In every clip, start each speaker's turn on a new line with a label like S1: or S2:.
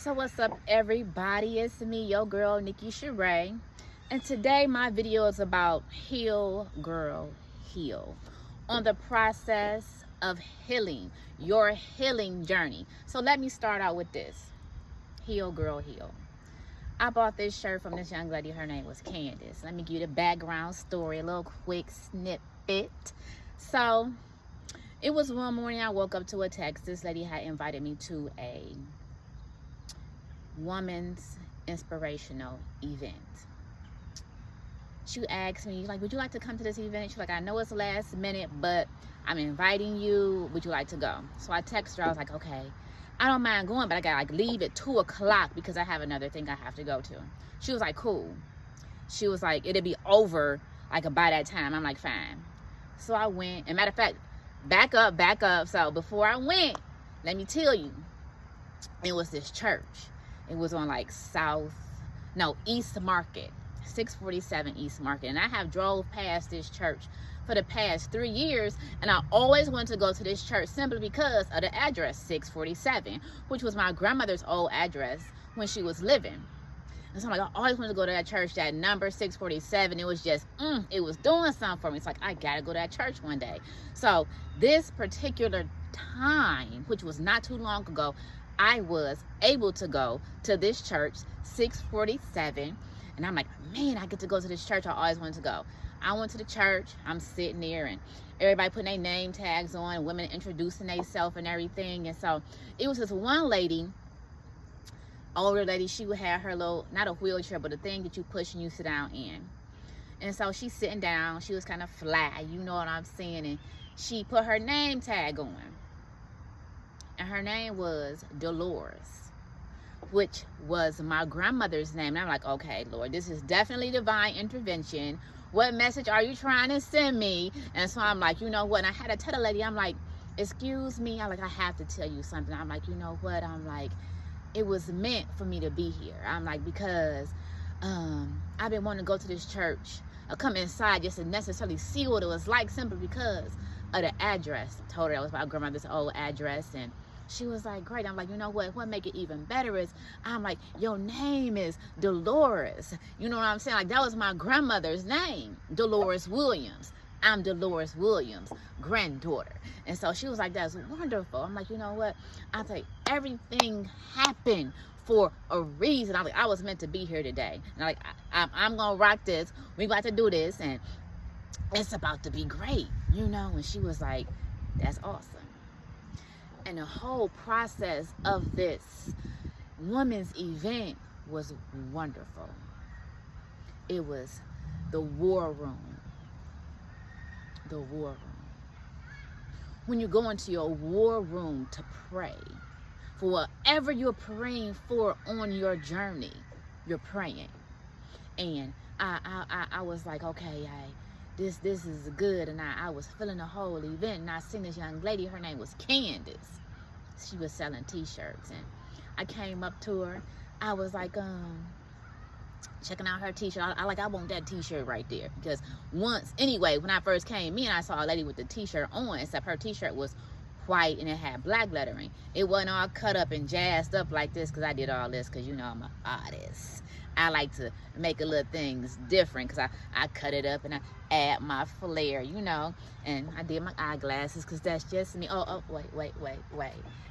S1: So what's up, everybody? It's me, your girl Nikki Sheree, and today my video is about heal girl heal, on the process of healing, your healing journey. So let me start out with this: heal girl heal. I bought this shirt from this young lady. Her name was Candace. Let me give you the background story, a little quick snippet. So it was one morning I woke up to a text. This lady had invited me to a woman's inspirational event. She asked me, like, would you like to come to this event? She's like, I know it's last minute, but I'm inviting you. Would you like to go? So I texted her. I was like, okay, I don't mind going, but I gotta leave at 2 o'clock because I have another thing I have to go to. She was like, cool. She was like, it'll be over like by that time. I'm like, fine. So I went, and matter of fact, back up. So before I went, let me tell you, it was this church. It was on like East Market, 647 East Market. And I have drove past this church for the past 3 years. And I always wanted to go to this church simply because of the address 647, which was my grandmother's old address when she was living. And so I'm like, I always wanted to go to that church, that number 647. It was just, it was doing something for me. It's like, I gotta go to that church one day. So this particular time, which was not too long ago, I was able to go to this church, 647, and I'm like, man, I get to go to this church I always wanted to go. I went to the church. I'm sitting there, and everybody putting their name tags on, women introducing themselves and everything. And so it was this one lady, older lady. She would have her little, not a wheelchair, but a thing that you push and you sit down in. And so she's sitting down. She was kind of flat, you know what I'm saying, and she put her name tag on. And her name was Dolores, which was my grandmother's name. And I'm like, okay, Lord, this is definitely divine intervention. What message are you trying to send me? And so I'm like, you know what? And I had to tell the lady, I'm like, excuse me. I'm like, I have to tell you something. I'm like, you know what? I'm like, it was meant for me to be here. I'm like, because I've been wanting to go to this church, come inside just to necessarily see what it was like, simply because of the address. I told her that was my grandmother's old address, and she was like, great. I'm like, you know what make it even better is, I'm like, your name is Dolores. You know what I'm saying? Like, that was my grandmother's name, Dolores Williams. I'm Dolores Williams' granddaughter. And so she was like, that's wonderful. I'm like, you know what? I think everything happened for a reason. I'm like, I was meant to be here today. And I'm like, I'm going to rock this. We about to do this. And it's about to be great, you know? And she was like, that's awesome. And the whole process of this women's event was wonderful. It was the war room. The war room. When you go into your war room to pray for whatever you're praying for on your journey, you're praying. And I was like, okay, this is good. And I was feeling the whole event, and I seen this young lady. Her name was Candace. She was selling t-shirts, and I came up to her. I was like, checking out her t-shirt. I want that t-shirt right there, because anyway, when I first came in, I saw a lady with the t-shirt on, except her t-shirt was white and it had black lettering. It wasn't all cut up and jazzed up like this, because I did all this because, you know, I'm an artist. I like to make a little things different, because I cut it up and I add my flair, you know. And I did my eyeglasses, because that's just me. Oh, wait.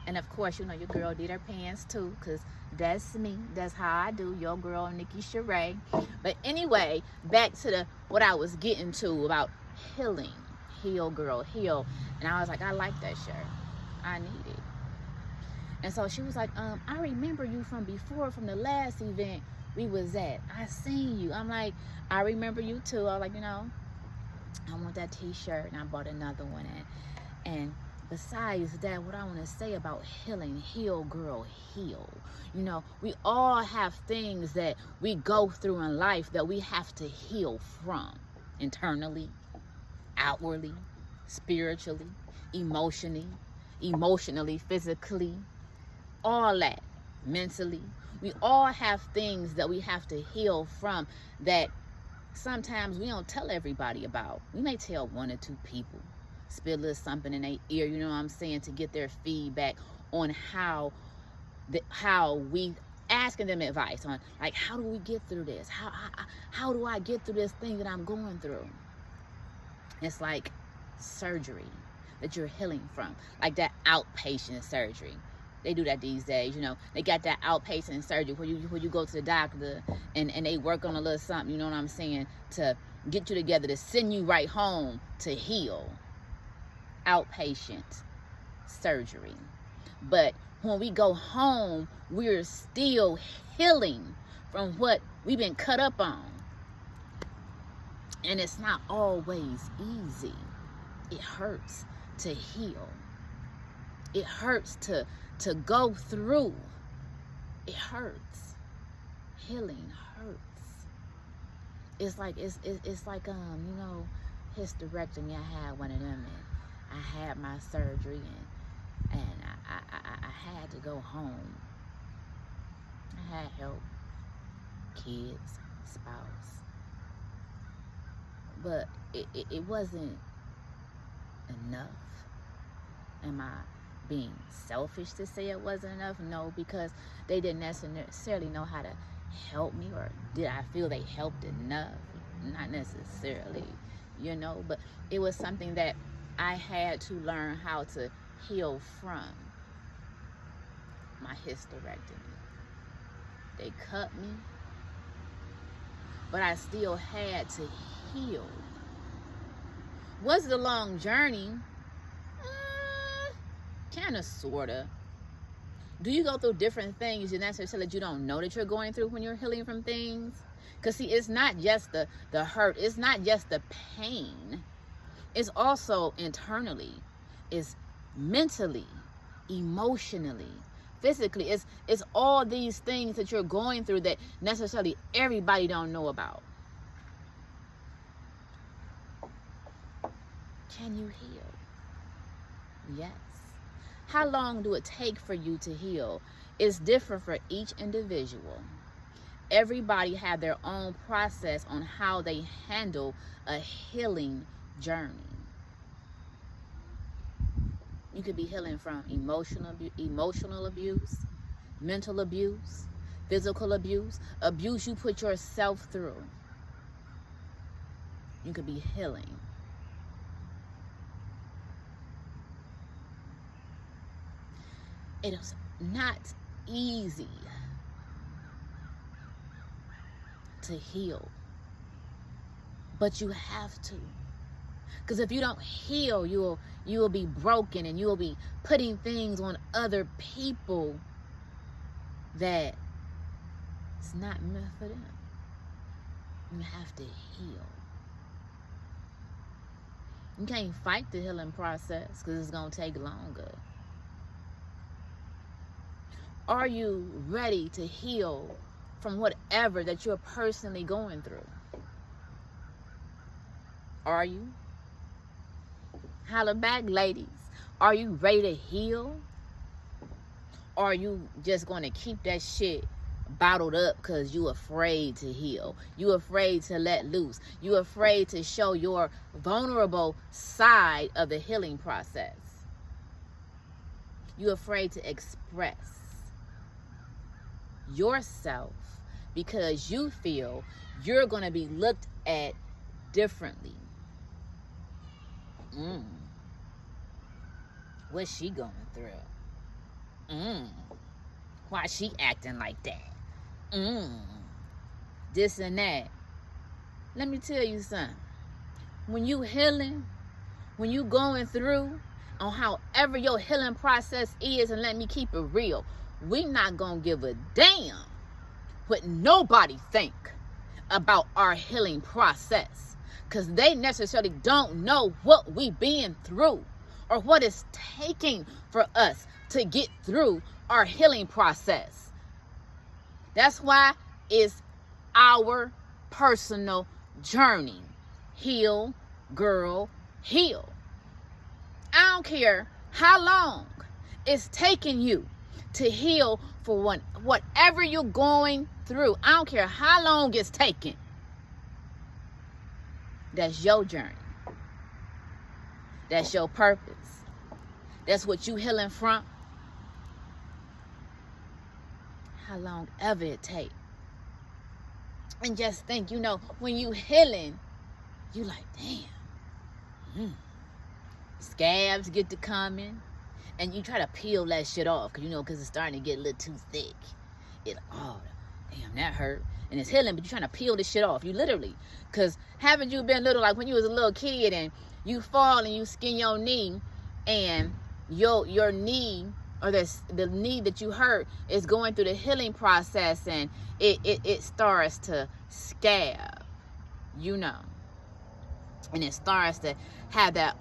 S1: And of course, you know, your girl did her pants too, because that's me. That's how I do. Your girl Nikki Sheree. But anyway, back to what I was getting to about healing. Heal girl heal. And I was like, I like that shirt. I need it. And so she was like, I remember you from before, from the last event we was at. I seen you. I'm like, I remember you too. I was like, you know, I want that t-shirt, and I bought another one. And besides that, what I want to say about healing, heal girl heal. You know, we all have things that we go through in life that we have to heal from, internally, outwardly, spiritually, emotionally, physically, all that, mentally. We all have things that we have to heal from that sometimes we don't tell everybody about. We may tell 1 or 2 people, spill a little something in their ear, you know what I'm saying, to get their feedback on how how we asking them advice on, like, how do we get through this? How do I get through this thing that I'm going through? It's like surgery that you're healing from, like that outpatient surgery. They do that these days, you know. They got that outpatient surgery where you go to the doctor and they work on a little something, you know what I'm saying, to get you together, to send you right home to heal. Outpatient surgery. But when we go home, we're still healing from what we've been cut up on. And it's not always easy. It hurts to heal. It hurts to go through. It hurts. Healing hurts. It's like you know, hysterectomy. I had one of them, and I had my surgery, and I had to go home. I had help, kids, spouse, but it wasn't enough. Am I being selfish to say it wasn't enough? No, because they didn't necessarily know how to help me, or did I feel they helped enough? Not necessarily, you know, but it was something that I had to learn how to heal from. My hysterectomy. They cut me, but I still had to heal. Was it a long journey? Kind of, sort of. Do you go through different things and necessarily that you don't know that you're going through when you're healing from things? Because, see, it's not just the hurt. It's not just the pain. It's also internally. It's mentally, emotionally, physically. It's all these things that you're going through that necessarily everybody don't know about. Can you heal? Yes. How long do it take for you to heal? It's different for each individual. Everybody have their own process on how they handle a healing journey. You could be healing from emotional abuse, mental abuse, physical abuse you put yourself through. You could be healing. It is not easy to heal, but you have to. Because if you don't heal, you will be broken, and you will be putting things on other people that it's not meant for them. You have to heal. You can't fight the healing process because it's going to take longer. Are you ready to heal from whatever that you're personally going through? Are you? Holler back, ladies. Are you ready to heal? Or are you just going to keep that shit bottled up because you afraid to heal? You afraid to let loose. You afraid to show your vulnerable side of the healing process. You afraid to express yourself because you feel you're going to be looked at differently. What's she going through? Why she acting like that? This and that. Let me tell you something. When you healing, when you going through on however your healing process is, and let me keep it real, we not gonna give a damn what nobody think about our healing process, because they necessarily don't know what we been through or what it's taking for us to get through our healing process. That's why it's our personal journey. Heal, girl, heal. I don't care how long it's taking you to heal for whatever you're going through. I don't care how long it's taking. That's your journey. That's your purpose. That's what you healing from. how long ever it take. And just think, when you healing, you like, damn. Scabs get to coming. And you try to peel that shit off, because it's starting to get a little too thick. It's like, oh, damn, that hurt. And it's healing, but you're trying to peel this shit off. You literally. Because haven't you been little, like when you was a little kid and you fall and you skin your knee, and your knee, or the knee that you hurt, is going through the healing process, and it starts to scab, and it starts to have that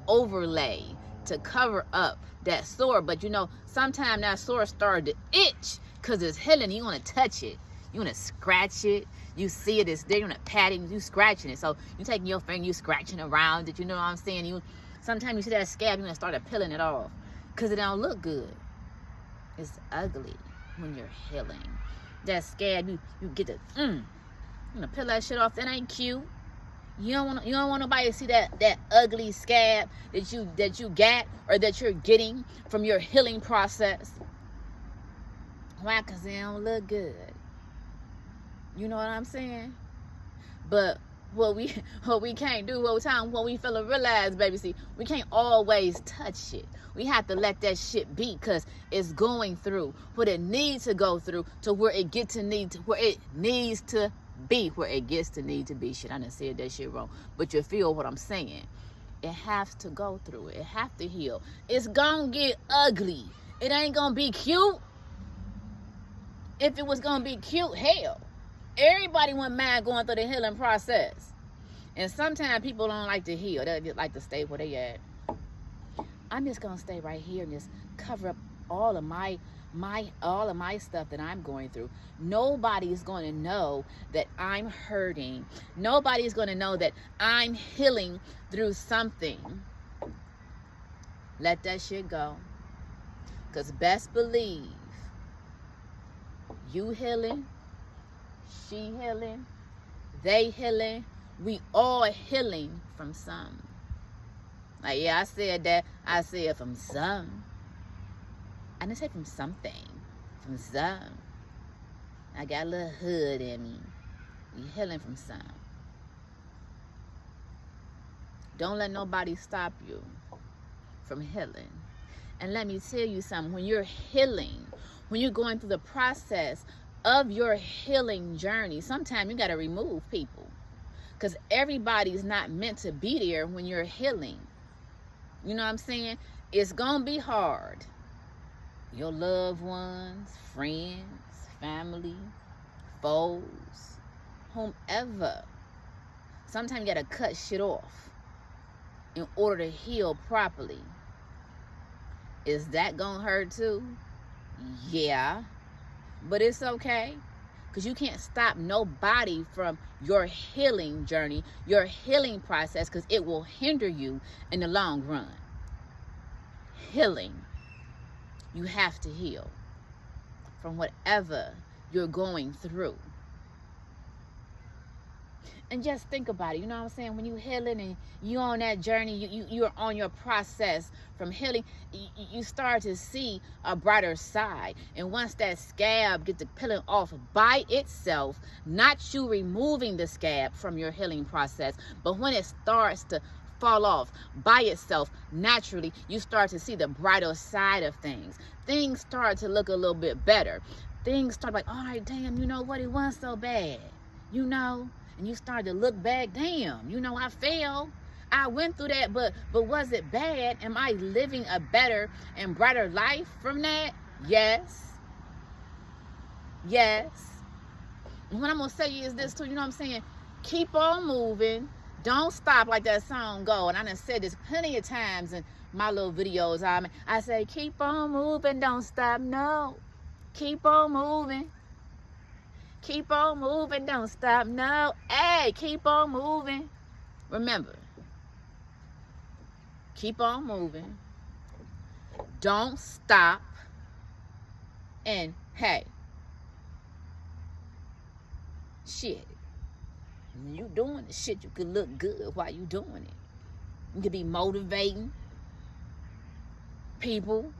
S1: overlay to cover up that sore. But sometimes that sore started to itch because it's healing. You want to touch it, you want to scratch it, you see it, it's there, you want to pat it, you scratching it. So you taking your finger, you scratching around it, you know what I'm saying? Sometimes you see that scab, you want to start peeling it off because it don't look good. It's ugly when you're healing. That scab, you get to you want to peel that shit off. That ain't cute. You don't want nobody to see that ugly scab that you got, or that you're getting from your healing process. Why? Because it don't look good. You know what I'm saying? But what we can't do all the time, when we feel and realize, baby, see, we can't always touch it. We have to let that shit be, because it's going through what it needs to go through to where it gets to where it needs to be, where it gets to need to be. Shit, I done said that shit wrong. But you feel what I'm saying. It has to go through it. It have to heal. It's gonna get ugly. It ain't gonna be cute. If it was gonna be cute, hell, everybody wouldn't mind going through the healing process. And sometimes people don't like to heal. They just like to stay where they at. I'm just gonna stay right here and just cover up all of my stuff that I'm going through. Nobody's going to know that I'm hurting. Nobody's going to know that I'm healing through something. Let that shit go. Because best believe, you healing, she healing, they healing, we all healing from some. Like, yeah, I said that. I said from some. I didn't say from something. From some. I got a little hood in me. We healing from some. Don't let nobody stop you from healing. And let me tell you something. When you're healing, when you're going through the process of your healing journey, sometimes you got to remove people. Because everybody's not meant to be there when you're healing. You know what I'm saying? It's going to be hard. Your loved ones, friends, family, foes, whomever. Sometimes you got to cut shit off in order to heal properly. Is that going to hurt too? Yeah. But it's okay. Because you can't stop nobody from your healing journey, your healing process, because it will hinder you in the long run. Healing. You have to heal from whatever you're going through. And just think about it. You know what I'm saying? When you're healing and you're on that journey, you're on your process from healing, you start to see a brighter side. And once that scab gets to peeling off by itself, not you removing the scab from your healing process, but when it starts to fall off by itself naturally, you start to see the brighter side of things. Things start to look a little bit better. Things start like, all right, damn, you know what? It wasn't so bad, and you start to look back, damn, I failed. I went through that, but was it bad? Am I living a better and brighter life from that? Yes. And what I'm going to say is this too, you know what I'm saying? Keep on moving. Don't stop, like that song go. And I done said this plenty of times in my little videos. I say, keep on moving, don't stop, no. Keep on moving. Keep on moving, don't stop, no. Hey, keep on moving. Remember, keep on moving. Don't stop. And hey, shit, when you doing the shit, you can look good while you doing it. You can be motivating people,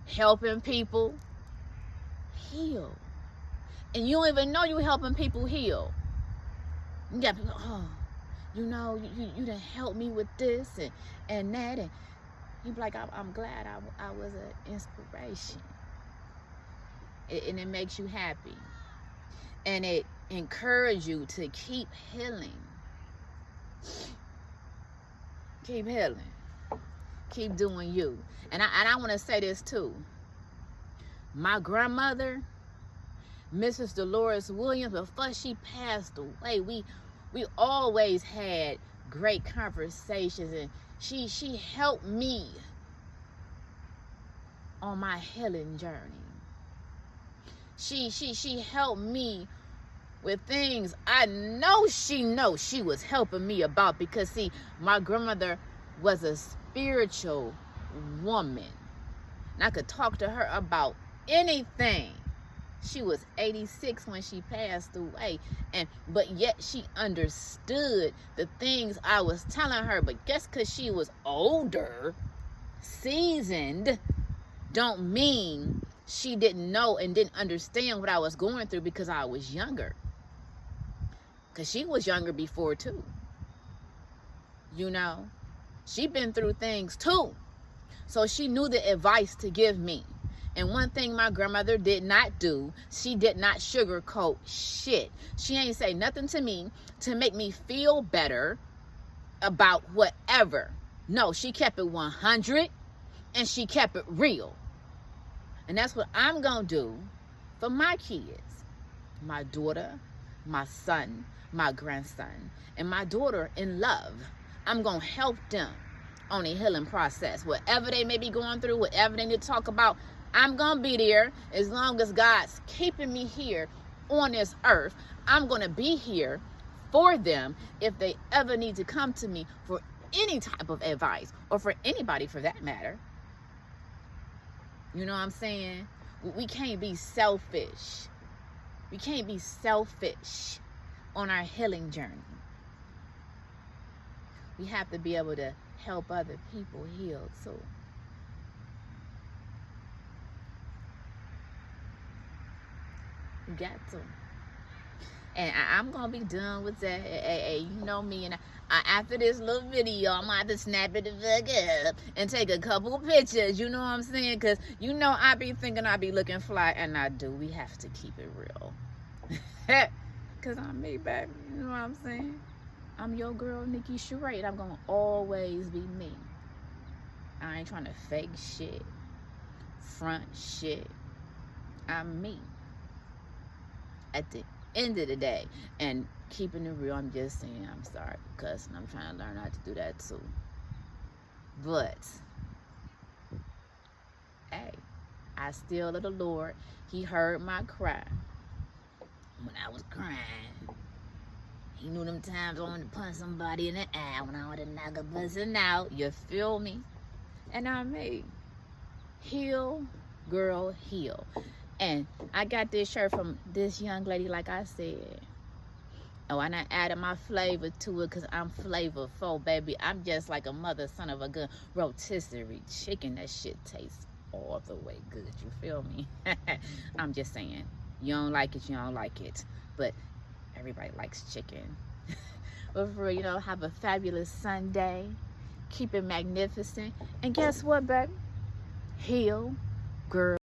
S1: helping people, heal. And you don't even know you're helping people heal. You got people, oh, you know, you done helped me with this and that. And you be like, I'm glad I was an inspiration. And it makes you happy. And it encourages you to keep healing. Keep healing. Keep doing you. And I want to say this too. My grandmother, Mrs. Dolores Williams, before she passed away, we always had great conversations, and she helped me on my healing journey. She helped me with things I know she was helping me about, because see, my grandmother was a spiritual woman. And I could talk to her about anything. She was 86 when she passed away, but yet she understood the things I was telling her. But just because she was older, seasoned, don't mean she didn't know and didn't understand what I was going through because I was younger. Because she was younger before too. You know, she been through things too. So she knew the advice to give me. And one thing my grandmother did not do, she did not sugarcoat shit. She ain't say nothing to me to make me feel better about whatever. No, she kept it 100 and she kept it real. And that's what I'm going to do for my kids. My daughter, my son, my grandson, and my daughter in love. I'm going to help them on a healing process. Whatever they may be going through, whatever they need to talk about, I'm going to be there. As long as God's keeping me here on this earth, I'm going to be here for them if they ever need to come to me for any type of advice, or for anybody for that matter. You know what I'm saying? We can't be selfish. We can't be selfish on our healing journey. We have to be able to help other people heal too. You got to. And I'm going to be done with that. Hey, you know me. And after this little video, I'm going to have to snap it the fuck up and take a couple pictures. You know what I'm saying? Because, you know, I be thinking I be looking fly. And I do. We have to keep it real. Because I'm me, baby. You know what I'm saying? I'm your girl, Nikki Sherade. I'm going to always be me. I ain't trying to fake shit. Front shit. I'm me. At the end of the day, and keeping it real, I'm just saying, I'm sorry for cussing. I'm trying to learn how to do that too. But hey, I still love the Lord. He heard my cry when I was crying. He knew them times I wanted to punch somebody in the eye when I wanted to knock a person out. You feel me? And I'm me. Heal, girl, heal. And I got this shirt from this young lady, like I said. Oh, and I added my flavor to it because I'm flavorful, baby. I'm just like a mother, son of a good rotisserie chicken. That shit tastes all the way good. You feel me? I'm just saying. You don't like it, you don't like it. But everybody likes chicken. But for real, you know, have a fabulous Sunday. Keep it magnificent. And guess what, baby? Heal, girl.